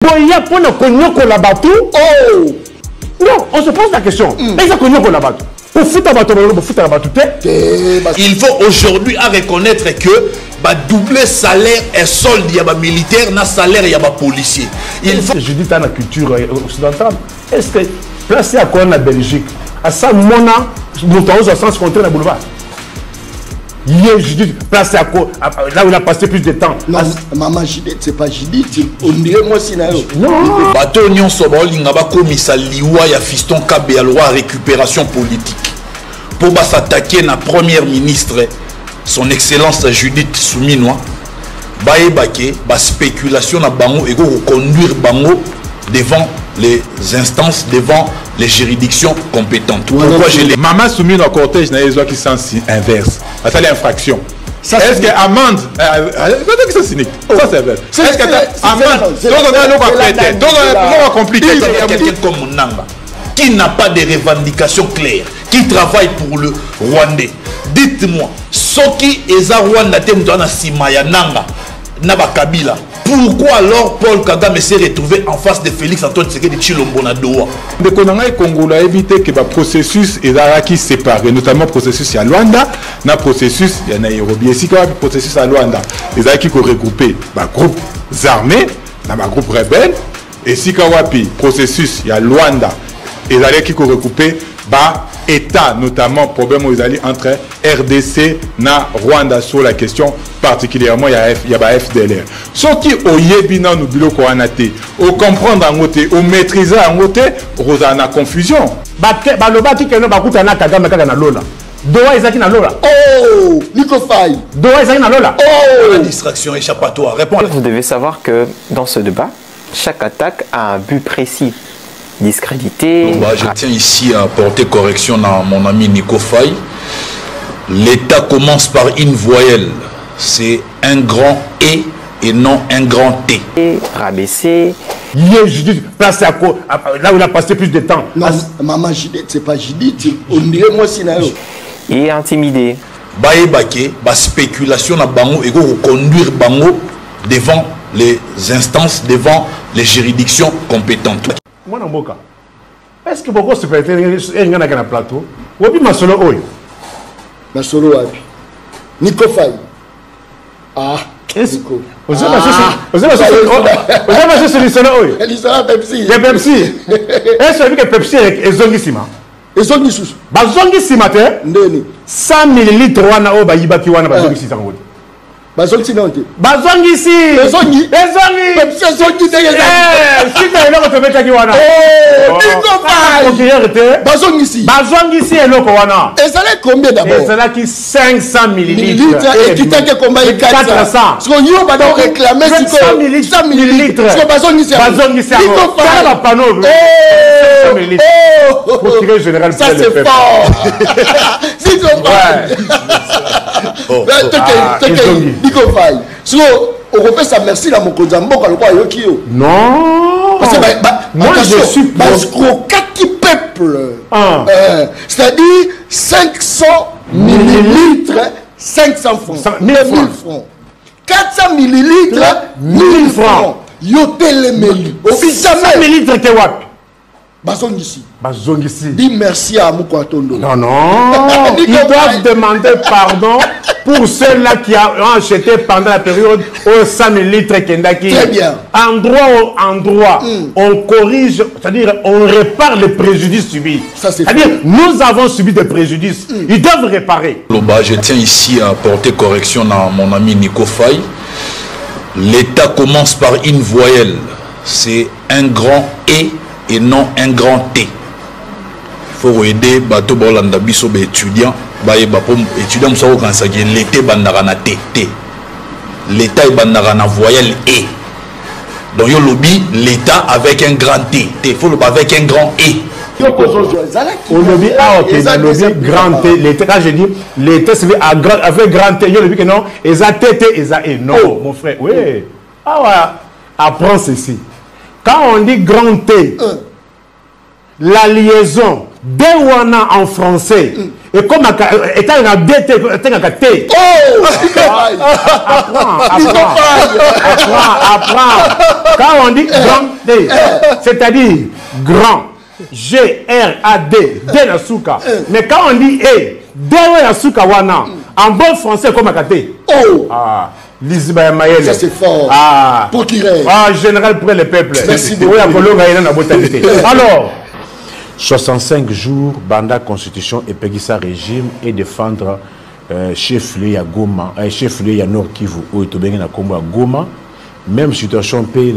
Boya pour ne connaître la bateau. Oh! Non, on se pose la question. Est-ce que connaître la bateau? Pour foutre la bateau, pour foutre la bateau. Il faut aujourd'hui à reconnaître que doubler salaire et solde, il y a militaire, na salaire, il y a policier. Il faut. Je dis dans la culture occidentale. Est-ce que placé à quoi en Belgique, à ça, mona, mon temps, au sens contraire dans le boulevard. Hier, je dis, placé à quoi, là où il a passé plus de temps. Non, maman, c'est pas Judith. On dirait moi si non. Bateau Nyon Sobol, Ngaba Komisa Liwa, ya fiston Kabe à loi récupération politique. Pour s'attaquer à la première ministre, son excellence Judith Souminois, baébake, spéculation à Bango et reconduire Bango devant les instances, devant les juridictions compétentes. Pourquoi j'ai les Maman Souminois au cortège n'a pas qui sens inverse. C'est l'infraction. Est-ce que amende c'est cynique. Ça c'est vrai. Est-ce que amende on va compliquer quelqu'un comme Namba qui n'a pas de revendications claires, qui travaille pour le Rwandais. Dites-moi, ce qui est à Rwanda na Simaya Nanga Naba Kabila. Pourquoi alors Paul Kagame s'est retrouvé en face de Félix Antoine Tshisekedi de Chilombo na Doha? Le Konanga Congolais a évité que le processus est séparé, notamment le processus à Luanda, le processus à Nairobi. Et si le processus à Luanda, les qui regroupé groupes armés, dans un groupe rebelle, et si le processus à Luanda, les qui regroupé, État, notamment problème entre RDC et Rwanda sur la question particulièrement il y a FDLR. Ce qui est nous bilo au comprendre en côté, au maîtriser en côté, on a confusion. Doha ezaki na lola. Oh, Nico Faye. Doha ezaki na lola. Oh, la distraction échappatoire. Réponds. Vous devez savoir que dans ce débat, chaque attaque a un but précis. Discrédité. Je tiens ici à porter correction à mon ami Nico Faye. L'État commence par une voyelle. C'est un grand E et non un grand T. Rabaisser. Hier, je dis, placé à quoi, là où il a passé plus de temps. Non, maman Judith, c'est pas Judith. On dirait moi si et intimider. Baébake, spéculation à Bango et reconduire Bango devant les instances, devant les juridictions compétentes. Moi, est-ce que beaucoup se fait un plateau? Ou bien ma solo oyo? Ma solo oyo. Nico Faye. Ah, Nico. Vous avez sur le solo oyo? Elle sera Pepsi. De Pepsi. Est-ce que Pepsi est zongissima? Et zongissous. Bazongissima te? 100 ml wana o bayibaki wana bazongissisa ngoli. Bazongisi nonte. Bazongisi. Bazongi. Pepsi zongi te. Si tu es là tu mets taki wana. Oh, Nico Faye. Bazongisi. Bazongisi eloko wana. Et ça l'est combien d'abord? Et ça là qui 500 ml. Et qui t'a que combien 400. Ce qu'on y a pas donc réclamer 100 ml. Ce que bazongisi. Bazongisi. Nico Faye. La panneau. Oh. Procureur général. Ça c'est fort. Nico Faye. Nico Faye. Si on refait ça, merci à mon Kozambo, non. Parce que moi je suis pour qui peuple. C'est-à-dire 500 millilitres, 500 francs. 1000 francs. 400 millilitres, 1000 francs. Yotelemeli. 500 millilitres, que what? Bazongisi. Bazongisi. Dis merci à Moukwatondo. Non, non. Ils doivent demander pardon pour ceux-là qui ont acheté pendant la période au 100 millilitres Kendaki. Très bien. Endroit en endroit, on corrige, c'est-à-dire on répare les préjudices subis. C'est-à-dire nous avons subi des préjudices. Ils doivent réparer. Je tiens ici à porter correction à mon ami Nico Faye. L'État commence par une voyelle. C'est un grand E et non un grand T. Il faut aider bateau bolanda biso be étudiant étudiant ça quand ça l'été bandara T. L'État est bandara na voyelle E. Donc yo lobby l'État avec un grand T. Il faut le avec un grand E. On lobby grand T. L'État quand je dis l'État c'est avec grand T. Yo lobby que non, eza T eza E. Non, mon frère. Oui. Ah ouais. Apprends ceci. Quand on dit grand T, la liaison de Wana en français Et comme étant un DT, apprends. Quand on dit grand D, c'est-à-dire grand, G-R-A-D, D na souka. Mais quand on dit E, D na souka wana, en bon français, comme un T. Ah, Lizba Mayele. Ça c'est fort. Ah, pour tirer. Ah, général pour le peuple. Merci beaucoup. Alors, 65 jours, Banda Constitution et Pegisa Régime et défendre chef-lieu à Goma, chef-lieu à Nord Kivu, où il y a Goma, même situation pays,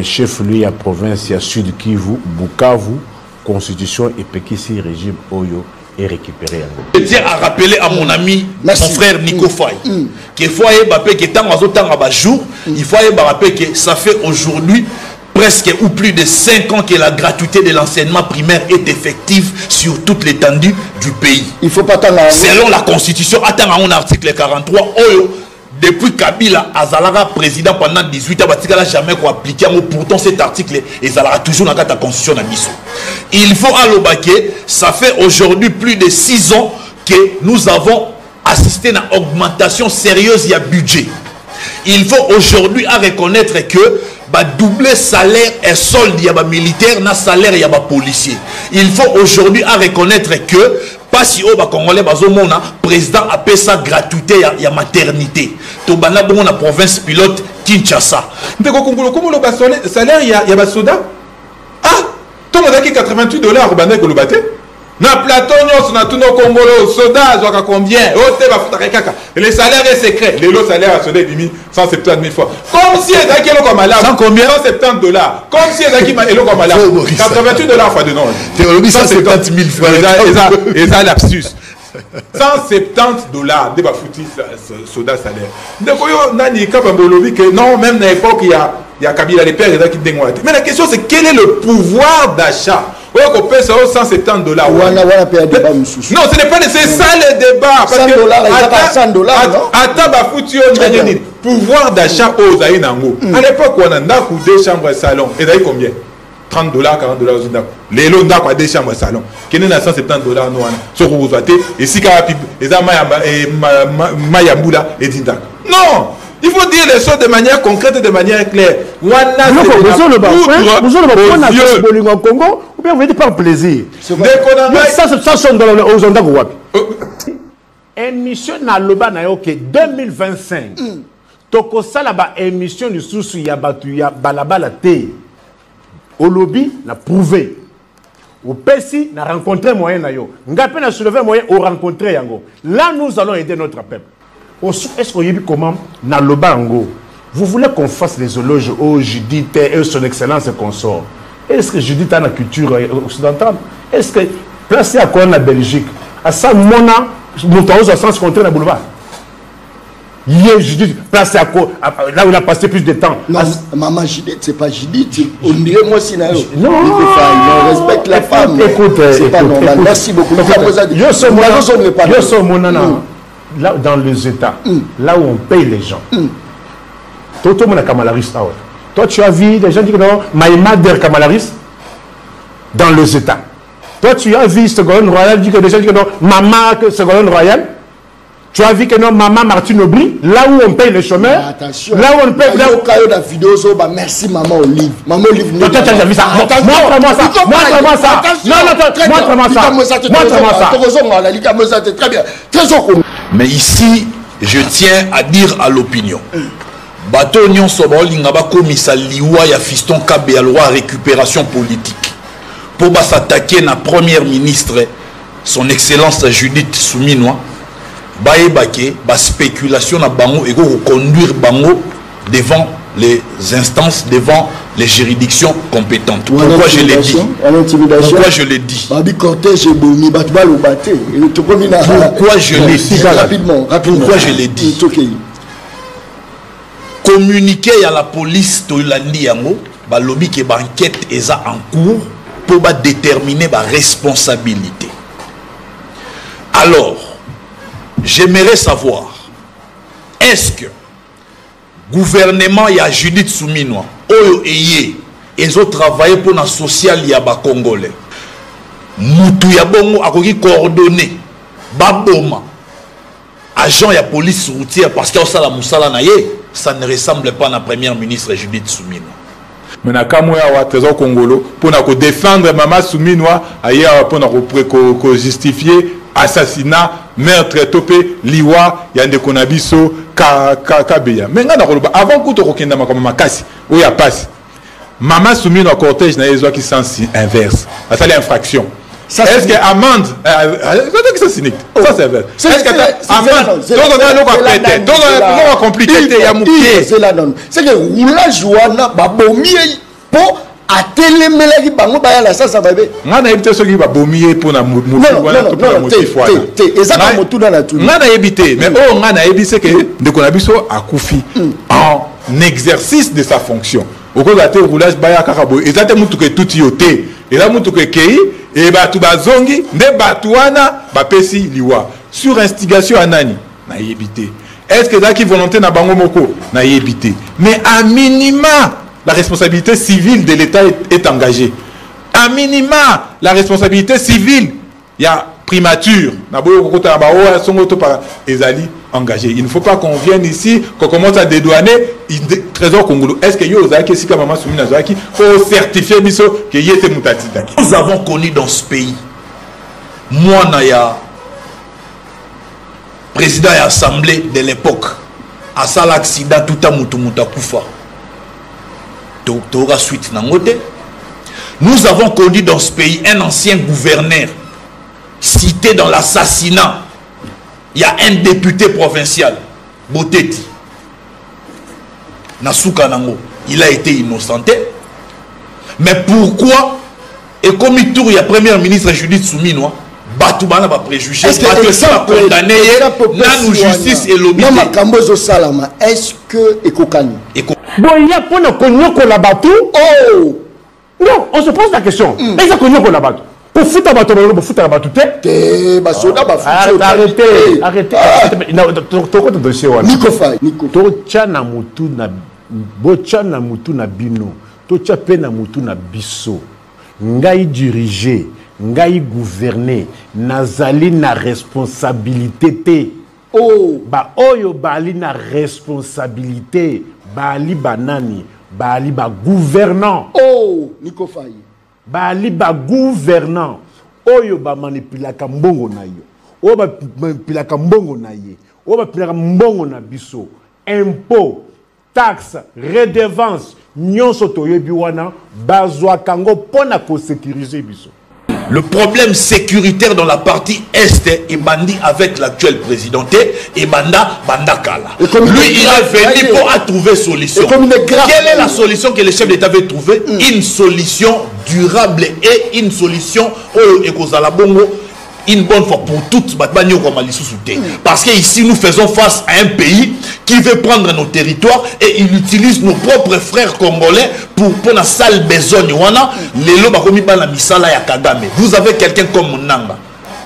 chef-lieu à province à Sud Kivu, Bukavu, Constitution et Pegisa Régime Oyo est récupéré. Je tiens à rappeler à mon ami, mon frère Nico Faye, qu'il faut rappeler que tant à jour, il faut rappeler que ça fait aujourd'hui presque ou plus de 5 ans que la gratuité de l'enseignement primaire est effective sur toute l'étendue du pays. Il faut pas selon la Constitution, attends à mon article 43, depuis Kabila Azalara président pendant 18 ans, il n'a jamais appliqué. Pourtant cet article est toujours dans la Constitution. Il faut allobaquer, ça fait aujourd'hui plus de 6 ans que nous avons assisté à une augmentation sérieuse du budget. Il faut aujourd'hui reconnaître que doubler salaire et solde y a militaire na salaire y a policier. Il faut aujourd'hui reconnaître que pas si au congolais bazomona président a payé sa gratuité y a maternité. To bana bon na province pilote Kinshasa. Ndeko Kongolo comme le salaire y a soda. Ah, to mozaki $88 bana ko le baté. Na plateau nyos na tuno Congolo soda zoka combien? Oh te ba futa kaka. Le salaire est secret. Le salaire a soda dimi 170 000 fois. Comme si ezaki eloko malade. Sans combien? $170. Comme si ezaki eloko malade. $88 fois de non. Théorie 170 000 fois. Et ça lapsus. $170 de ba futi soda salaire. Ndeko yo nani kapambolobi que non même à l'époque il y a Kabila les pères ezaki dengoate. Mais la question c'est quel est le pouvoir d'achat? On paye ça $170. Non, ce n'est pas c'est ça le débat. Parce que attends, bah foutu pouvoir d'achat aux Aïnango. À l'époque, on a deux chambres et salon. Et d'ailleurs combien? $30, $40 les lots d'argent des chambres et salon. Qui est à $170 non? Sur vous et si Karapi et Mayambula et Dindak. Non! Il faut dire les choses de manière concrète et de manière claire. Vous Congo ou bien vous venez par plaisir. Ça sonne dans aux ondes. Émission na loba na yoke 2025. Toko sala ba émission du souci ya batu ya balabala te. Au lobby na prouvé. Au Pessi na rencontré moyen na yo. Ngapé na soulevé moyen au rencontrer yango. Là nous allons aider notre peuple. Est-ce que vous avez comment dans le bango vous voulez qu'on fasse les éloges au Judith et son excellence consort? Est-ce que Judith a la culture occidentale? Est-ce que placé à quoi en Belgique à ça mona montagne au sens contraire dans le boulevard? Hier Judith placé à quoi là où il a passé plus de temps? Non, maman Judith c'est pas Judith. On dirait moi si non. Il respecte la femme. Écoute, c'est pas normal. Merci beaucoup. Yo so monana. Là, dans les États, là où on paye les gens, tout le monde a Kamalaris. Toi, tu as vu des gens qui disent non, Maïma der Kamalaris dans les États. Toi, tu as vu Ségolène Royal, dit que des gens disent non, Maman Ségolène Royal. Tu as vu que non, Maman Martine Aubry, là où on paye les chômeurs. Attention. Là où on paye. Là où la vidéo, merci Maman Olive. Maman Olive. Toi, tu as vu ça. Montre-moi ça. Montre-moi ça. Non, montre-moi ça. Montre-moi ça. Très bien. Très bien. Mais ici, je tiens à dire à l'opinion. Bato Nyon Sobaolingaba komisa liwa ya fiston Kabe à loi récupération politique. Pour s'attaquer à la première ministre, son excellence Judith Souminois, baebake, spéculation na bango et conduire bango devant les instances, devant les juridictions compétentes. Pourquoi je l'ai dit? Pourquoi je l'ai dit? Pourquoi je l'ai dit? Rapidement. Pourquoi je l'ai dit? Communiquer à la police Toylandi Yango, balobi que l'enquête est en cours pour déterminer la responsabilité. Alors, j'aimerais savoir, est-ce que gouvernement y a Judith Souminois, Oyo Eye, ils ont travaillé pour la sociale y a ba Congolais. Moutou ya bongo a coordonné baboma agent ya police routière parce qu'il y a ça la moussala naye, ça ne ressemble pas à la première ministre Judith Suminwa. Mais na kamoya wa trésor congolo pour na ko défendre Mama Suminwa aya pour na ko justifier assassinat meurtre topé liwa ya ndeko na biso kabeya. Mais ngana koloba avant ko to kokenda makama makasi o ya passe Mama Suminwa cortège na yezo qui sens inverse ça c'est l'infraction. Est-ce que amende c'est ça cynique ça c'est vrai est-ce que amende donc on a l'eau à péter donc on va compliquer ya mukie c'est la donne c'est que roulage wana babomier pour atelemelaki bango baya la sasa babe ngana ebite soki babomier pour na motu wana to pour motif wana ezaka motu na tout ngana ebite mais ngana ebise que ndeko na biso akufi en exercice de sa fonction okoza te roulage baya kakabo ezate mutu ke tuti yote eza mutu ke kei et batu bazongi nde batu wana bapesi liwa sur instigation anani na yebite est-ce que zaki volonté na bango moko na yebite mais à minima la responsabilité civile de l'État est engagée à minima la responsabilité civile il y a primature na boyo kokota na baoa songoto par ezali engagé. Il ne faut pas qu'on vienne ici, qu'on commence à dédouaner Trésor Congolo. Est-ce que Yozaki, si Mama Soumina Zaki, faut certifier Biso que Yete Moutatitaki. Nous avons connu dans ce pays, moi, Naya, président et assemblée de l'époque, à ça l'accident, tout à Moutouta Koufa. Doctora Suite Nangote. Nous avons connu dans ce pays un ancien gouverneur cité dans l'assassinat. Il y a un député provincial, Boteti, Nasuka Nango, il a été innocenté. Mais pourquoi, et comme il tourne, il y a première ministre Judith Suminwa, Batoubana va préjuger, est-ce que va condamner, nous justice et l'obité. Est-ce que Ekokani bon, il y a pour nous la batou. Oh non, on se pose la question. Est-ce que nous la batou? Pour foutre à bateau, pour foutre à bateau, arrêtez, arrêtez. Toko de dossier wana. Nico. Tocha na mutu na bocha na mutu na bino. Tocha pe na mutu na biso. Ngai diriger, ngai gouverner, nazali na responsabilité te. Oh, ba oyo bali na responsabilité, bali banani, bali ba gouvernant. Oh, Nico Faye. Bali ba gouvernant oyo ba manipulaka mbongo na yo oyo ba manipulaka mbongo na ye oyo ba manipulaka mbongo na biso impôt taxe redevance nyonso toyebi wana bazwa kango pona ko sécuriser biso. Le problème sécuritaire dans la partie Est est bandi avec l'actuel président et Banda Bandakala. Lui, il est venu pour trouver solution. Quelle est la solution que le chef d'État veut trouver? Une solution durable et une solution une bonne fois pour toutes. Parce que ici, nous faisons face à un pays qui veut prendre nos territoires et il utilise nos propres frères congolais pour la sale besogne. Vous avez quelqu'un comme Nanga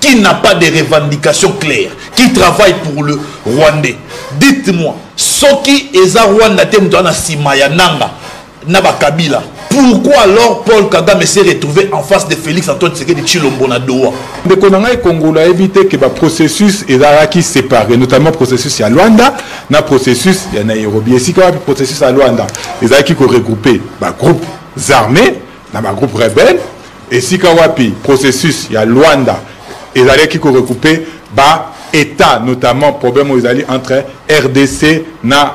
qui n'a pas de revendications claires, qui travaille pour le Rwandais. Dites-moi, ce qui est à Rwanda, Nanga, Naba Kabila. Pourquoi alors Paul Kagame s'est retrouvé en face de Félix Antoine Tshisekedi Tshilombo na Doha? Le Konanga et Congo a évité que le processus est séparé, notamment le processus à Luanda, le processus à Nairobi. Et si le processus à Luanda, les acquis qui regroupé groupes armés, groupes rebelles, et si le processus à Luanda, les acquis qui regroupé État, notamment problème entre RDC et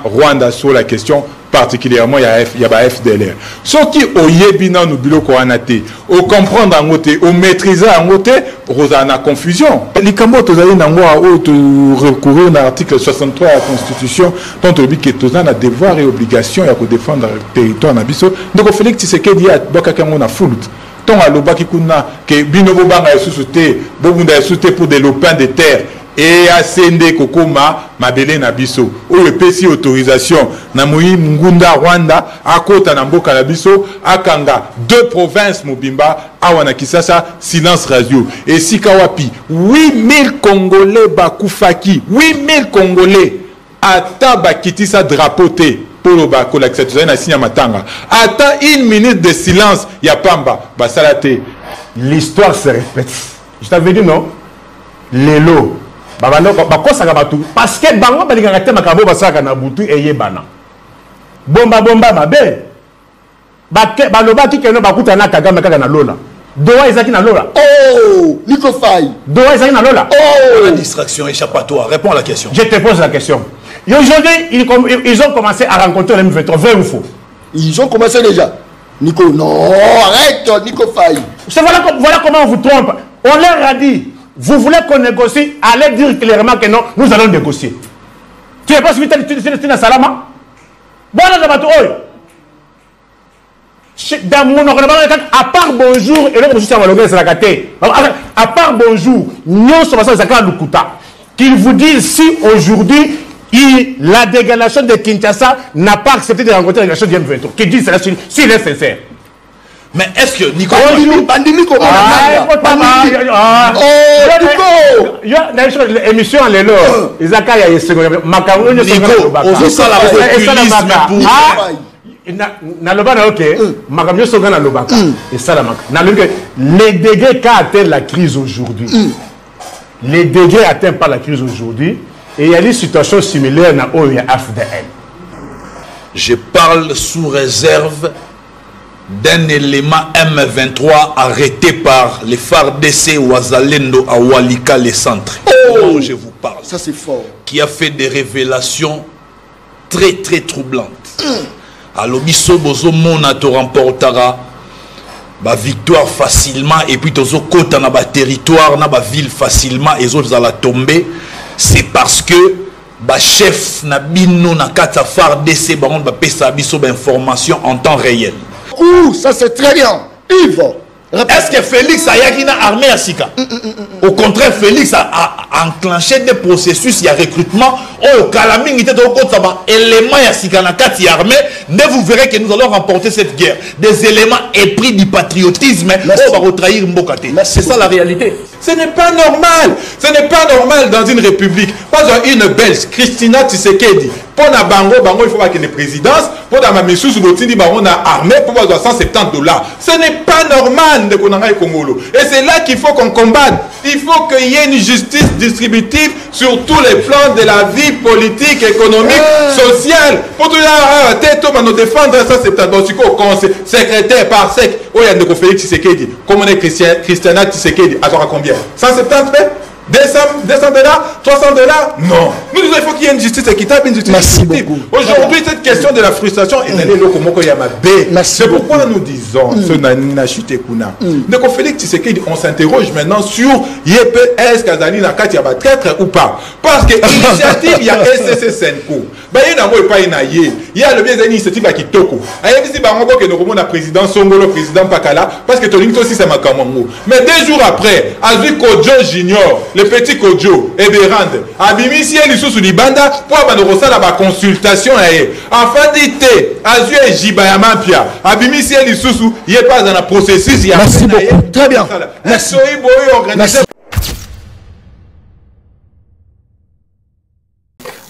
Rwanda sur la question. Particulièrement, il y a FDLR. Ce qui est nous bilo ko anate, au comprendre en côté, au maîtriser en côté, Rosana confusion. Les Cambo tozali nango a recourir à l'article 63 de la Constitution, dont on dit que tozana devoir et obligation à défendre le territoire nabiso. Donc Félix Tshisekedi a bokaka na foule. Ton alobaki kuna que bino bobanga esusuté, bobunda esusuté pour des lopins de terre. Et à Sende Kokoma, Mabele Nabiso, où le PC autorisation, Namoui Mungunda Rwanda, à Kota Namboka Nabiso, à Kanga, 2 provinces Mobimba, à Wanakisasa, silence radio. Et Sikawapi, 8000 Congolais Bakoufaki, 8000 Congolais, à Tabakitisa drapoté, Polo Bako, l'acceptation, na signa matanga. Attends 1 minute de silence, Yapamba, Basalate. L'histoire se répète. Je t'avais dit non? lelo bakosaka bato parce que bango balingaka te makambo basalaka na butu eyebana bomba mabe balobaki keno bakutana na Kagame kaka na lola doa ezaki na lola Nico Faye doa ezaki na lola La distraction échappatoire, réponds à la question. Je te pose la question. Et aujourd'hui, ils ont commencé à rencontrer les M23, vrai ou faux? Ils ont commencé déjà. Nico, non, arrête, Nico Faye. Voilà comment on vous trompe. On leur a dit, vous voulez qu'on négocie, allez dire clairement que non, nous allons négocier. Tu n'es pas suivi de Salama? Bon, dans mon à part bonjour, et là, à part bonjour, nous sommes à Lukuta. Qu'ils vous disent si aujourd'hui, la délégation de Kinshasa n'a pas accepté de rencontrer la délégation du M23. Qu'ils disent cela s'il est sincère. Mais est-ce que Nico... Émission en l'élo. Isaka y a une seconde. Les degrés qu'a atteint la crise aujourd'hui, les degrés atteints par la crise aujourd'hui, et il y a des situations similaires dans le FDL. Je parle sous réserve d'un élément M23 arrêté par les FARDC Ouazalendo à Walika, les centres. Dont je vous parle. Ça c'est fort. Qui a fait des révélations très très troublantes. Alors, biso bozo mona to remportera ba victoire facilement et puis tozo kota na ba territoire na ba ville facilement et autres à la tomber. C'est parce que ba chef na bino na kata FARDC ba on ba pesa biso ba information en temps réel. Ça c'est très bien. Yves. Est-ce que Félix Ayaki na armée à Sika? Au contraire, Félix a enclenché des processus, il y a recrutement. Oh, Kalaming était au côté de éléments à Sika na kati armée. Mais vous verrez que nous allons remporter cette guerre. Des éléments épris du patriotisme. On va retrahir Mbokate. C'est ça la réalité. Ce n'est pas normal. Ce n'est pas normal dans une république. Pas une Belge, Christina Tshisekedi. Pour na bango, il faut qu'il y ait une présidence. Pour na mamissou, il faut na armée pour avoir $170. Ce n'est pas normal de Konanga et Congolo. Et c'est là qu'il faut qu'on combatte. Il faut qu'il y ait une justice distributive sur tous les plans de la vie politique, économique, sociale. Pour tout le monde défendre $170. Secrétaire par sec. Oh, il y a de Félix Tshisekedi. Comme on est Christiana Tshisekedi. Attends, à combien? 170 $? $200, $300? Non. Nous disons qu'il faut qu'il y ait une justice équitable, une justice distributive. Aujourd'hui, cette question de la frustration est allée là comme c'est pourquoi nous disons ce n'a chuté kuna. Donc Félix Tshisekedi, on s'interroge maintenant sur est-ce qu'Azali n'a qu'à y traître ou pas. Parce que l'initiative, il y a SCC Senko. Il y a le bien d'initiative à Kitoko. Il y a des gens qui ont le président Songolo, le président Pakala, parce que Tolinto aussi c'est ma camongo. Mais 2 jours après, Azui Kodjo Junior, le petit Kodjo, et Berande, Abimisi et Lissou Libanda, pour avoir la consultation. Enfin, dit Azui et Jibayama Pia, Abimisi et Lissou, il n'y a pas dans le processus. Merci beaucoup. Très bien. Merci. Merci.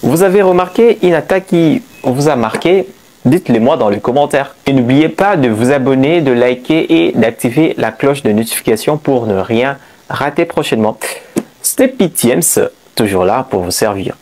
Vous avez remarqué une attaque qui vous a marqué? Dites-le moi dans les commentaires. Et n'oubliez pas de vous abonner, de liker et d'activer la cloche de notification pour ne rien rater prochainement. C'était PTMs, toujours là pour vous servir.